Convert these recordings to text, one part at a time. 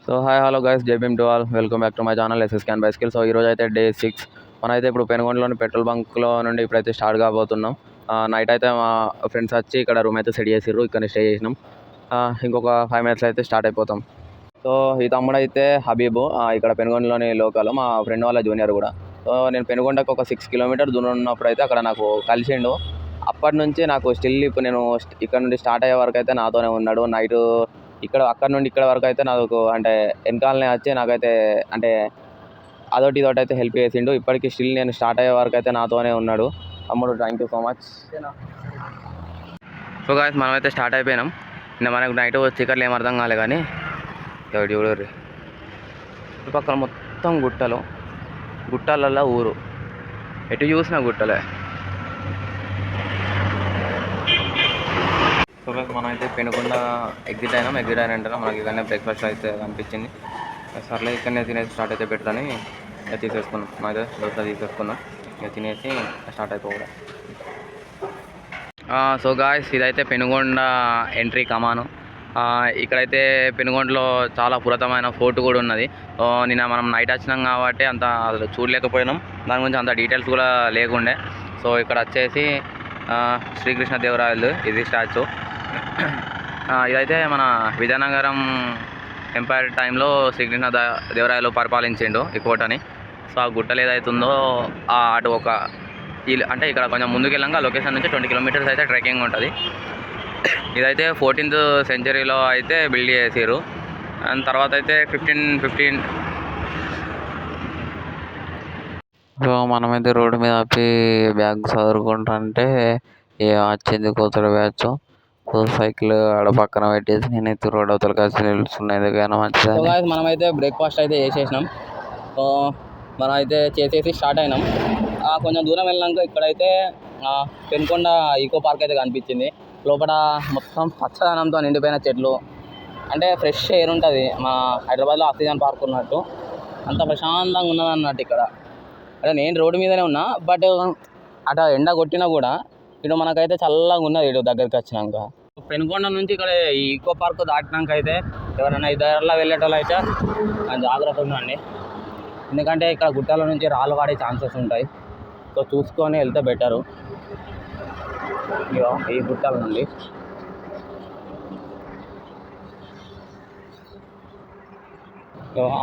So hi hello guys, జేబీఎం to all, welcome back to my channel ఎస్ఎస్ క్యాన్ బైసికల్. సో ఈరోజు అయితే డే 6. మనమైతే ఇప్పుడు పెనుగొండలోని పెట్రోల్ బంక్లో నుండి ఇప్పుడైతే స్టార్ట్ కాబోతున్నాం. నైట్ అయితే మా ఫ్రెండ్స్ వచ్చి ఇక్కడ రూమ్ అయితే సెట్ చేసిర్రు, ఇక్కడ స్టే చేసినాం. ఇంకొక 5 minutes అయితే స్టార్ట్ అయిపోతాం. సో ఈ తమ్ముడు అయితే హబీబు, ఇక్కడ పెనుగొండలోని లోకల్, మా ఫ్రెండ్ వాళ్ళ జూనియర్ కూడా. సో నేను పెనుగొండకు ఒక 6 kilometers దూరం ఉన్నప్పుడు అయితే అక్కడ నాకు కలిసిండు. అప్పటి నుంచి నాకు స్టిల్ ఇప్పుడు నేను ఇక్కడ నుండి స్టార్ట్ అయ్యే వరకు అయితే నాతోనే ఉన్నాడు. నైట్ అక్కడ నుండి ఇక్కడ వరకు అయితే నాకు అంటే వెనకాలనే వచ్చి నాకైతే అంటే అదొకటి ఇదొకటి అయితే హెల్ప్ చేసిండు. ఇప్పటికీ స్టిల్ నేను స్టార్ట్ అయ్యే వరకు అయితే నాతోనే ఉన్నాడు. తమ్ముడు, thank you so much. So guys, మనమైతే స్టార్ట్ అయిపోయినాం. మనకు నైట్ చీకట్లు ఏం అర్థం కాలే, కానీ చూడరు చుట్టుపక్కల మొత్తం గుట్టలల్లో ఊరు, ఎటు చూసినా గుట్టలే. సో మనం అయితే పెనుకొండ ఎగ్జిట్ అయినాం. ఎగ్జిట్ అయినంటే మనకి ఇక్కడనే బ్రేక్ఫాస్ట్ అయితే అనిపించింది. సర్లే ఇక్కడనే తినేసి స్టార్ట్ అయితే పెట్టని తీసేసుకున్నాం. అయితే దోశ తీసేసుకున్నాం, ఇక తినేసి స్టార్ట్ అయిపోవడం. సో గాయస్, ఇదైతే పెనుగొండ ఎంట్రీ కమాను. ఇక్కడైతే పెనుగొండలో చాలా పురాతనమైన ఫోర్ట్ కూడా ఉన్నది. నిన్న మనం నైట్ వచ్చినాం కాబట్టి అంత అసలు చూడలేకపోయినాం, దాని గురించి అంత డీటెయిల్స్ కూడా లేకుండే. సో ఇక్కడ వచ్చేసి శ్రీకృష్ణదేవరాయలు ఇది స్టాచ్యూ. ఇదైతే మన విజయనగరం ఎంపైర్ టైంలో శ్రీకృష్ణ దేవరాయలు పరిపాలించిండు ఈ కోటని. సో ఆ గుట్టలు ఏదైతే ఉందో అటు ఒక అంటే ఇక్కడ కొంచెం ముందుకు వెళ్ళాక లొకేషన్ నుంచి 20 kilometers అయితే ట్రెక్కింగ్ ఉంటుంది. ఇదైతే 14th century అయితే బిల్డ్ చేసారు. అండ్ తర్వాత అయితే 15 సో మనమైతే రోడ్డు మీద ఆపి బ్యాగ్ చదువుకుంటుంటే వచ్చింది కోతుల బ్యాచ్. సో సైకిల్ ఆడ పక్కన పెట్టేసి నేనైతే రోడ్ అవతల కలిసి నిలుస్తున్నాయి కానీ మంచిది. మనమైతే బ్రేక్ఫాస్ట్ అయితే చేసేసినాం. సో మనం అయితే చేసేసి స్టార్ట్ అయినాం. కొంచెం దూరం వెళ్ళాక ఇక్కడైతే పెనుకొండ ఈకో పార్క్ అయితే కనిపించింది. లోపల మొత్తం పచ్చదనంతో నిండిపోయిన చెట్లు, అంటే ఫ్రెష్ ఎయిర్ ఉంటుంది. మా హైదరాబాద్లో ఆక్సిజన్ పార్క్ ఉన్నట్టు అంత ప్రశాంతంగా ఉన్నది అన్నట్టు ఇక్కడ. అంటే నేను రోడ్డు మీదనే ఉన్నా, బట్ అటు ఎండ కొట్టినా కూడా ఇటు మనకైతే చల్లగా ఉన్నది ఇటు దగ్గరికి వచ్చినాక. పెనుకొండ నుంచి ఇక్కడ ఈ ఈకో పార్క్ దాటినాక అయితే ఎవరైనా ఇద్దరులా వెళ్ళేటోళ్ళు అయితే జాగ్రత్త ఉండండి, ఎందుకంటే ఇక్కడ గుట్టల నుంచి రాళ్ళు పడే ఛాన్సెస్ ఉంటాయి. సో చూసుకొని వెళ్తే బెటరు. ఈ గుట్టల నుండి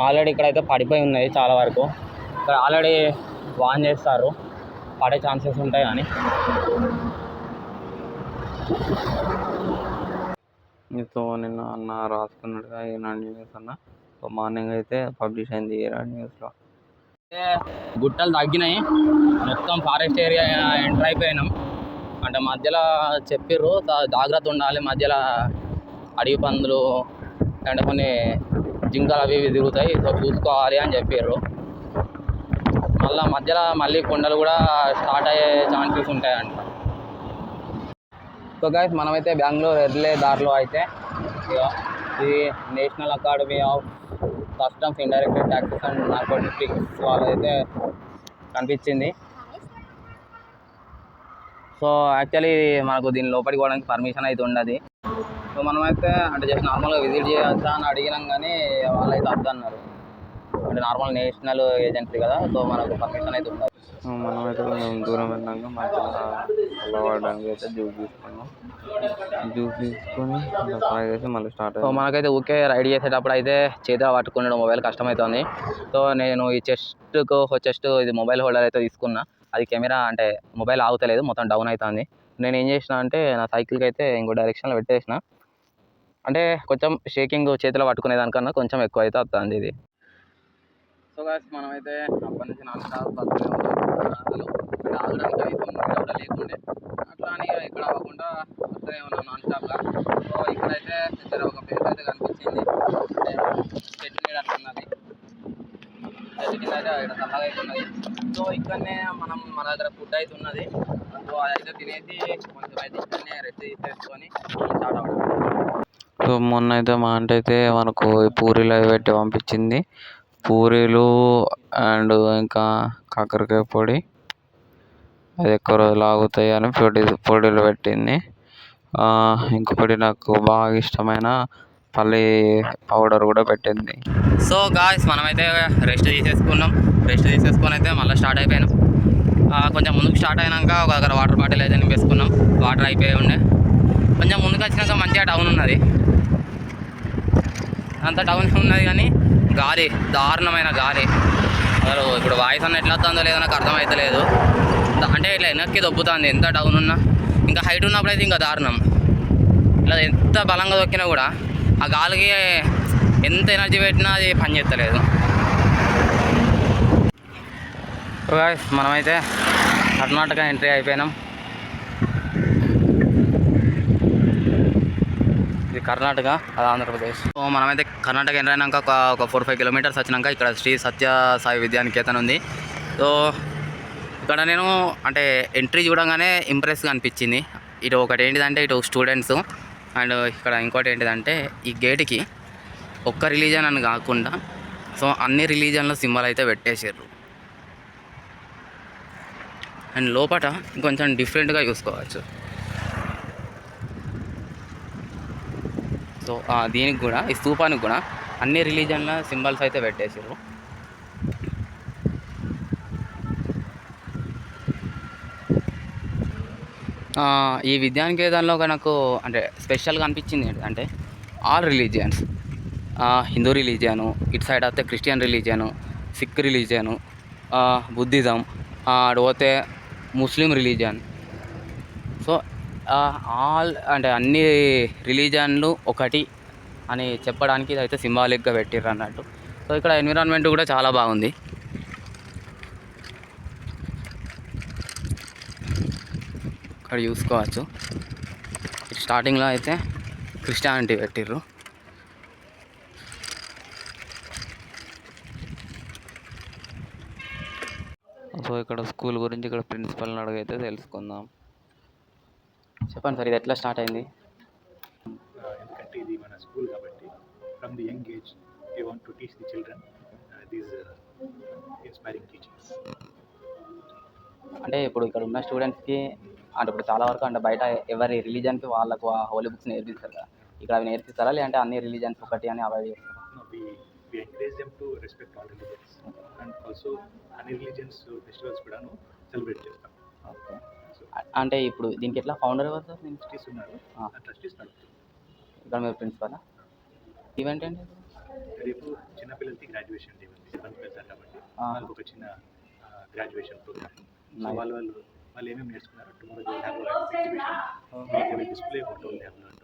ఆల్రెడీ ఇక్కడైతే పడిపోయి ఉన్నాయి చాలా వరకు. ఇక్కడ ఆల్రెడీ వాన్ చేస్తారు, పడే ఛాన్సెస్ ఉంటాయి. కానీ సో నిన్న అన్న రాసుకున్నట్టుగా ఈనాడు న్యూస్ అన్న మార్నింగ్ అయితే పబ్లిష్ అయింది ఈనాడు న్యూస్లో. గుట్టలు తగ్గినాయి, మొత్తం ఫారెస్ట్ ఏరియా ఎంటర్ అయిపోయినాం. అంటే మధ్యలో చెప్పిర్రు జాగ్రత్త ఉండాలి, మధ్యలో అడవి పందులు అంటే కొన్ని జింకలు అవి ఇవి తిరుగుతాయి, సో చూసుకోవాలి అని చెప్పిర్రు. మళ్ళీ కొండలు కూడా స్టార్ట్ అయ్యే ఛాన్సెస్ ఉంటాయంట. సో గైస్, మనమైతే బెంగళూరు వెళ్ళే దారిలో అయితే ఇది national academy of customs, indirect taxes and narcotics వాళ్ళైతే కనిపించింది. సో యాక్చువల్లీ మనకు దీని లోపలికి పోవడానికి పర్మిషన్ అయితే ఉండదు. సో మనమైతే అంటే జస్ట్ నార్మల్గా విజిట్ చేయవచ్చా అని అడిగినాం, కానీ వాళ్ళైతే వద్దన్నారు. అంటే నార్మల్ నేషనల్ ఏజెన్సీ కదా, సో మనకు పర్మిషన్ అయితే ఉండదు. మనమైతే కొంచెం దూరం వెళ్ళాక మధ్యలో అలవాడడానికి అయితే జ్యూస్ తీసుకొని ఫ్రై చేసి మళ్ళీ స్టార్ట్. సో మనకైతే ఊకే రైడ్ చేసేటప్పుడు అయితే చేతిలో పట్టుకునే మొబైల్ కష్టమవుతుంది. సో నేను ఈ చెస్ట్ ఇది మొబైల్ హోల్డర్ అయితే తీసుకున్నా. అది కెమెరా అంటే మొబైల్ ఆగుతలేదు, మొత్తం డౌన్ అవుతుంది. నేను ఏం చేసిన అంటే నా సైకిల్కి అయితే ఇంకో డైరెక్షన్లో పెట్టేసిన. అంటే కొంచెం షేకింగ్ చేతిలో పట్టుకునే దానికన్నా కొంచెం ఎక్కువ అయితే వస్తుంది ఇది. సో గాయస్, మనమైతే అప్పటి నుంచి నాన్ స్టాప్ అసలు ఇక్కడ ఆగడానికి కనీసం కూడా లేకుండే. అట్లా అని ఇక్కడ అవ్వకుండా వస్తూనే ఉన్నాం నాన్ స్టాప్గా. సో ఇక్కడైతే దగ్గర ఒక ప్లేస్ అయితే కనిపించింది, చెట్టు నీడ అట్లున్నది. చెట్టు కింద అయితే ఇక్కడ చల్లగా అయితే ఉన్నది. సో ఇక్కడనే మన దగ్గర ఫుడ్ అయితే ఉన్నది. సో అదైతే తినేసి కొంచెం అయితే ఇక్కడనే రెస్ట్ తీసేసుకొని స్టార్ట్ అవ్వడం. సో మొన్న అయితే మా అంటే అయితే మనకు పూరీలు అవి పెట్టి పంపించింది. పూరీలు అండ్ ఇంకా కాకరకాయ పొడి, అది ఎక్కువ రోజులు ఆగుతాయి అని పొడిలు పెట్టింది. ఇంకొకటి నాకు బాగా ఇష్టమైన పల్లి పౌడర్ కూడా పెట్టింది. సో గాయ్స్ మనమైతే రెస్ట్ తీసేసుకొని అయితే మళ్ళీ స్టార్ట్ అయిపోయినాం. కొంచెం ముందుకు స్టార్ట్ అయినాక ఒక దగ్గర వాటర్ బాటిల్ అయితే నింపేసుకున్నాం. వాటర్ అయిపోయి ఉండే కొంచెం ముందుకు వచ్చినాక మంచిగా టౌన్ ఉన్నది. అంత టౌన్ ఉన్నది కానీ గాలి, దారుణమైన గాలి. అసలు ఇప్పుడు వాయిస్ అన్న ఎట్లా వస్తుందో లేదో నాకు అర్థమవుతలేదు. అంటే ఇట్లా వెనక్కి దొబ్బుతుంది ఎంత డౌన్ ఉన్నా. ఇంకా హైట్ ఉన్నప్పుడు అయితే ఇంకా దారుణం. ఇలా ఎంత బలంగా దొక్కినా కూడా ఆ గాలికి ఎంత ఎనర్జీ పెట్టినా అది పని చేస్తలేదు. మనమైతే కర్ణాటక ఎంట్రీ అయిపోయినాం. ఇది కర్ణాటక, అది ఆంధ్రప్రదేశ్. సో మనమైతే కర్ణాటక ఎంట్రీ అయినాక ఒక 4-5 కిలోమీటర్స్ వచ్చినాక ఇక్కడ శ్రీ సత్య సాయి విద్యానికేతన్ ఉంది. సో ఇక్కడ నేను అంటే ఎంట్రీ చూడగానే ఇంప్రెస్గా అనిపించింది. ఇటు ఒకటి ఏంటిదంటే ఇటు స్టూడెంట్స్, అండ్ ఇక్కడ ఇంకోటి ఏంటిదంటే ఈ గేట్కి ఒక్క రిలీజన్ అని కాకుండా సో అన్ని రిలీజన్ల సింబల్ అయితే పెట్టేసారు. అండ్ లోపల కొంచెం డిఫరెంట్గా చూసుకోవచ్చు. సో దీనికి కూడా ఈ స్తూపానికి కూడా అన్ని రిలీజన్ల సింబల్స్ అయితే పెట్టేసారు. ఈ విద్యానికేతన్లో నాకు అంటే స్పెషల్గా అనిపించింది ఏంటంటే ఆల్ రిలీజియన్స్, హిందూ రిలీజియను, ఇటు సైడ్ అయితే Christian religion, Sikh religion, Buddhism, అటు పోతే ముస్లిం రిలీజియన్. సో ఆల్ అంటే అన్ని రిలీజన్లు ఒకటి అని చెప్పడానికి ఇదైతే సింబాలిక్గా పెట్టిర్రు అన్నట్టు. సో ఇక్కడ ఎన్విరాన్మెంట్ కూడా చాలా బాగుంది. ఇక్కడ చూసుకోవచ్చు స్టార్టింగ్లో అయితే క్రిస్టియానిటీ పెట్టిర్రు. సో ఇక్కడ స్కూల్ గురించి ఇక్కడ ప్రిన్సిపల్ని అడిగైతే తెలుసుకుందాం. చెప్పండి సార్, ఇది ఎట్లా స్టార్ట్ అయింది? ఎందుకంటే ఇది మన స్కూల్ కాబట్టి from the young age we want to teach the children these inspiring teachings. అంటే ఇప్పుడు ఇక్కడ ఉన్న స్టూడెంట్స్కి అంటే ఇప్పుడు చాలా వరకు అంటే బయట ఎవరి రిలీజన్కి వాళ్ళకు ఆ హోలీ బుక్స్ నేర్పిస్తారు కదా, ఇక్కడ అవి నేర్పిస్తారా లేదంటే అన్ని రిలీజన్స్ ఒకటి అని అవాయిడ్ చేస్తారా? We encourage them to respect all religions and also అన్ని రిలీజియన్స్ ఫెస్టివల్స్ కూడాను సెలబ్రేట్ చేస్తాం. ఓకే. అంటే ఇప్పుడు దీనికి ఎట్లా ఫౌండర్ ఎవరు సార్? ట్రస్టీస్ ఉన్నారు, ట్రస్టీస్ నడుపుతారు. ఇక్కడ మీరు ప్రిన్సిపలా? ఈవెంట్ ఏంటి? రేపు చిన్నపిల్లలకి గ్రాడ్యుయేషన్ డే ఉంది, 7th వెళ్తారు కాబట్టి వాళ్ళకి ఒక చిన్న గ్రాడ్యుయేషన్ ప్రోగ్రామ్. వాళ్ళు ఏమేమి నేర్చుకున్నారు tomorrow they have exhibition, display photo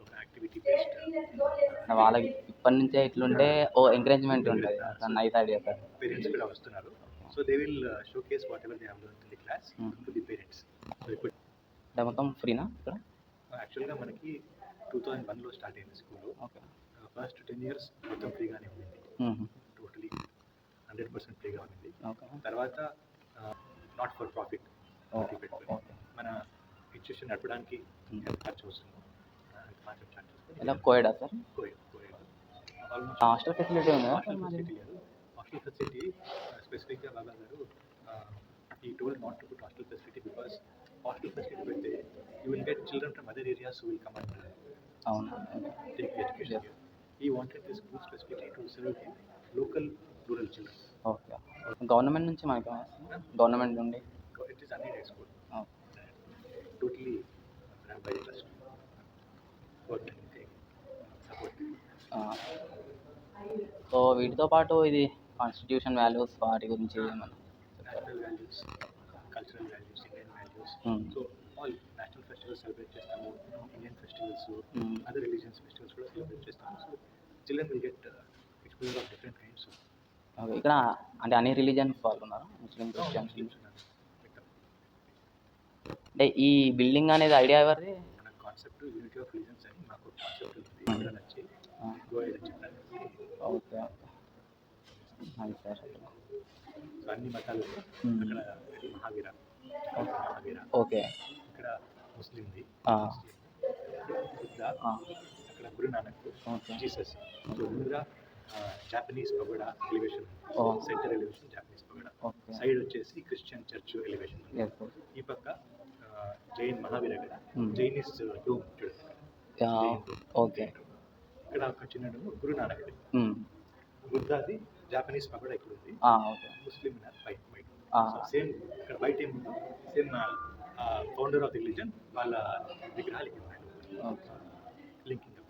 ఒక యాక్టివిటీ బేస్డ్. వాళ్ళకి ఇప్పటి నుంచే ఇట్లుంటే ఓ ఎంకరేజ్మెంట్ ఉంటుంది. Nice idea sir. పేరెంట్స్ కూడా వస్తున్నారు. So they will showcase what ever they have learned in the class to the parents. So ఇప్పుడు మొత్తం ఫ్రీనా ఇక్కడ? యాక్చువల్గా మనకి 2001లో స్టార్ట్ అయింది స్కూల్. ఓకే. ఫస్ట్ 10 years మొత్తం ఫ్రీగానే ఉంది, టోటలీ 100% ఫ్రీగా ఉంది. తర్వాత నాట్ ఫర్ ప్రాఫిట్ మన ఇన్స్టిట్యూషన్ నడపడానికి ఖర్చు వస్తుంది. ఎలా కోయడా సార్? కోయడ్ ఆల్మోస్ట్ హాస్టల్ ఫెసిలిటీ ఉందా? హాస్టల్ ఫెసిలిటీ స్పెసిఫిక్గా బాబా గారు ఈ told not to put hostel facility because hostel facility పెడితే you will get children from other areas who will come and take education here. He wanted this school specifically to serve the local rural children. Okay. Government నుంచి మనకి government నుండి It is unaided school. Totally run by the trust. For anything support. So వీటితో పాటు ఇది constitution values వాటి గురించి national values, cultural values, Indian values. So all national festivals celebrate చేస్తాము, Indian festivals, other religions festivals కూడా celebrate చేస్తాము. So children will get exposure of different kinds of. Okay. ఇక్కడ అంటే అన్ని రిలీజన్స్ వాళ్ళు ఉన్నారు, ముస్లిం, క్రిస్టియన్స్. అంటే ఈ బిల్డింగ్ అనేది ఐడియా ఎవరిది? మన కాన్సెప్ట్ యూనిటీ ఆఫ్ రిలీజన్స్ అని మాకు కాన్సెప్ట్ ఉంది, ఇక్కడ నచ్చి గో అహెడ్ అని చెప్పారు. Okay okay sir. సో అన్ని మతాలు అక్కడ మహావీర, ఓకే. ఇక్కడ ముస్లింది, అక్కడ గురునానక్, జీసస్. సో ముందుగా Japanese pagoda elevation, centre elevation Japanese pagoda, side వచ్చేసి క్రిస్టియన్ చర్చ్ ఎలివేషన్. ఈ పక్క జైన్ మహావీర, జైనిస్ డోమ్. ఓకే. ఇక్కడ ఒక చిన్న గురునానక్ది, బుద్ధాది జాపనీస్ పగడ ఇక్కడ ఉంది, ముస్లిం వైట్ వైట్ సేమ్ ఇక్కడ వైట్ ఏముందో same founder of the religion వాళ్ళ విగ్రహాలు ఇక్కడ ఉన్నాయి లింకింగ్.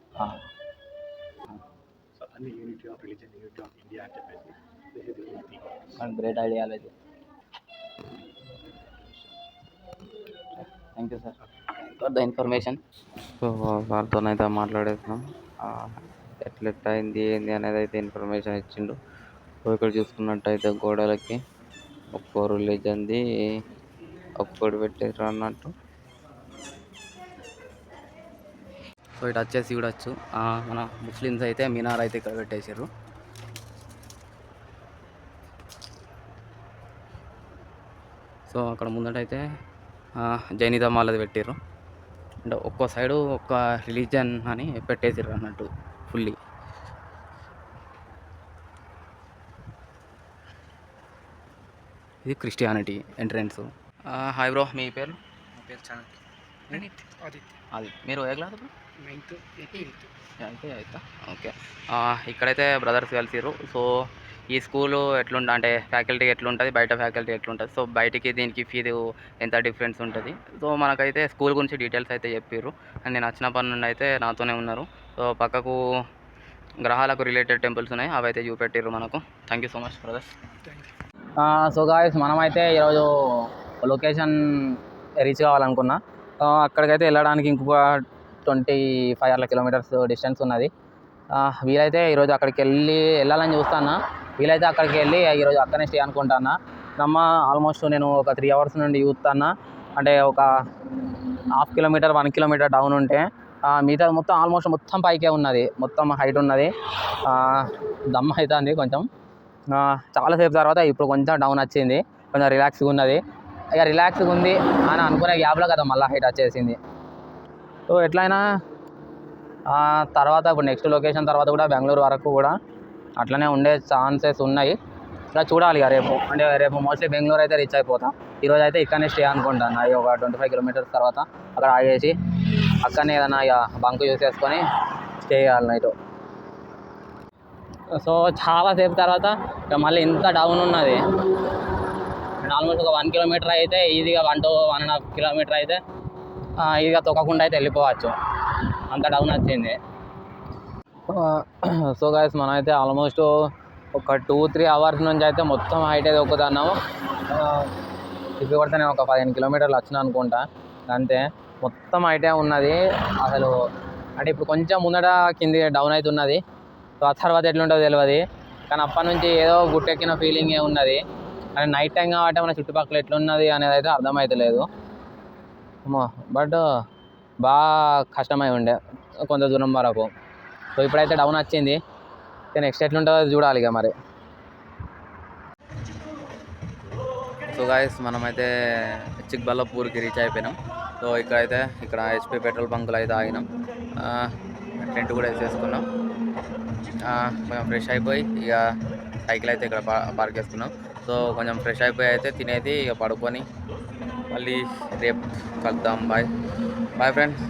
సో అన్ని unity of religion, unity of India అని చెప్పేసి గ్రేట్ ఐడియా అది. Thank you sir for the information. So వారితోనైతే మాట్లాడేస్తున్నాం, ఎట్లా అయింది ఏంది అనేది అయితే ఇన్ఫర్మేషన్ ఇచ్చిండు. సో ఇక్కడ చూసుకున్నట్టయితే గోడలకి ఒక్కో రిలీజన్ది ఒక్కోటి పెట్టారు అన్నట్టు. సో ఇటు వచ్చేసి చూడొచ్చు, మన ముస్లిమ్స్ అయితే మినార్ అయితే ఇక్కడ పెట్టేసారు. సో అక్కడ ముందటైతే జైనిజం వాళ్ళది పెట్టారు, అంటే ఒక్కో సైడు ఒక్క రిలీజన్ అని పెట్టేసారు అన్నట్టు ఫుల్లీ. ఇది క్రిస్టియానిటీ ఎంట్రెన్స్. హాయ్ బ్రో, మీ పేరు? నా పేరు చాణక్య. అది మీరు ఏ క్లాస్ బ్రో? 9th, 8th. అయితే ఓకే. ఇక్కడైతే బ్రదర్స్ కలిసిరు. సో ఈ స్కూలు ఎట్లుంటుంది అంటే ఫ్యాకల్టీ ఎట్లుంటుంది, బయట ఫ్యాకల్టీ ఎట్లుంటుంది, సో బయటికి దీనికి ఫీజు ఎంత డిఫరెన్స్ ఉంటుంది. సో మనకైతే స్కూల్ గురించి డీటెయిల్స్ అయితే చెప్పారు. అండ్ నేను వచ్చిన పని నుండి అయితే నాతోనే ఉన్నారు. సో పక్కకు గ్రహాలకు రిలేటెడ్ టెంపుల్స్ ఉన్నాయి, అవి అయితే చూపెట్టారు మనకు. Thank you so much brothers. So guys మనమైతే ఈరోజు లొకేషన్ రీచ్ కావాలనుకున్నా. అక్కడికైతే వెళ్ళడానికి ఇంకొక 25 కిలోమీటర్స్ డిస్టెన్స్ ఉన్నది. వీలైతే ఈరోజు అక్కడికి వెళ్ళాలని చూస్తాను. వీలైతే అక్కడికి వెళ్ళి ఈరోజు అక్కడనే స్టే అనుకుంటాను. ఆల్మోస్ట్ నేను ఒక 3 hours నుండి చూస్తాను. అంటే ఒక 1/2 కిలోమీటర్ 1 కిలోమీటర్ డౌన్ ఉంటే మిగతా మొత్తం ఆల్మోస్ట్ మొత్తం పైకే ఉన్నది, మొత్తం హైట్ ఉన్నది. దమ్ అవుతుంది కొంచెం. చాలాసేపు తర్వాత ఇప్పుడు కొంచెం డౌన్ వచ్చింది, కొంచెం రిలాక్స్గా ఉన్నది. ఇక రిలాక్స్గా ఉంది అని అనుకునే గ్యాప్లో కదా మళ్ళీ హైట్ వచ్చేసింది. సో ఎట్లయినా తర్వాత ఇప్పుడు నెక్స్ట్ లొకేషన్ తర్వాత కూడా బెంగళూరు వరకు కూడా అట్లనే ఉండే ఛాన్సెస్ ఉన్నాయి. ఇలా చూడాలి ఇక రేపు, అంటే రేపు మోస్ట్లీ బెంగళూరు అయితే రీచ్ అయిపోతా. ఈరోజు అయితే ఇక్కడనే స్టే అనుకుంటాను. అది ఒక 25 కిలోమీటర్స్ తర్వాత అక్కడ ఆగేసి అక్కడనే ఏదైనా ఇక బంక్ చూసేసుకొని స్టే చేయాలి నైట్. సో చాలాసేపు తర్వాత ఇక మళ్ళీ ఇంత డౌన్ ఉన్నది. ఆల్మోస్ట్ ఒక 1 కిలోమీటర్ అయితే ఈజీగా 1 to 1.5 కిలోమీటర్ అయితే ఈజీగా తొక్కకుండా అయితే వెళ్ళిపోవచ్చు, అంత డౌన్ వచ్చింది. సో గైస్ మనమైతే ఆల్మోస్ట్ ఒక 2-3 hours నుంచి అయితే మొత్తం హైట్ అయితే ఎక్కుతున్నాము. ఇప్పుడు కొడితే నేను ఒక 15 కిలోమీటర్లు వచ్చిన అనుకుంటా అంతే. మొత్తం హైటే ఉన్నది అసలు. అంటే ఇప్పుడు కొంచెం ముందట కింది డౌన్ అవుతున్నది. సో ఆ తర్వాత ఎట్లుంటుందో తెలియదు, కానీ అప్పటి నుంచి ఏదో గుట్టెక్కిన ఫీలింగే ఉన్నది. అంటే నైట్ టైం కాబట్టి మన చుట్టుపక్కల ఎట్లున్నది అనేది అయితే అర్థమవుతలేదు. బట్ బాగా కష్టమై ఉండే కొంత దూరం వరకు. సో ఇప్పుడైతే డౌన్ వచ్చింది, నెక్స్ట్ ఎట్లుంటుందో చూడాలి ఇక మరి. సో గాయస్ మనమైతే చిక్బల్లాపూర్కి రీచ్ అయిపోయినాం. సో ఇక్కడ హెచ్పి పెట్రోల్ బంకులు అయితే ఆగినాం. టెంట్ కూడా వేసేసుకున్నాం. కొంచెం ఫ్రెష్ అయిపోయి ఇక సైకిల్ అయితే ఇక్కడ పార్క్ చేసుకున్నాం. సో కొంచెం ఫ్రెష్ అయిపోయి అయితే తినేది ఇక పడుకొని మళ్ళీ రేపు కలుద్దాం. Bye friends.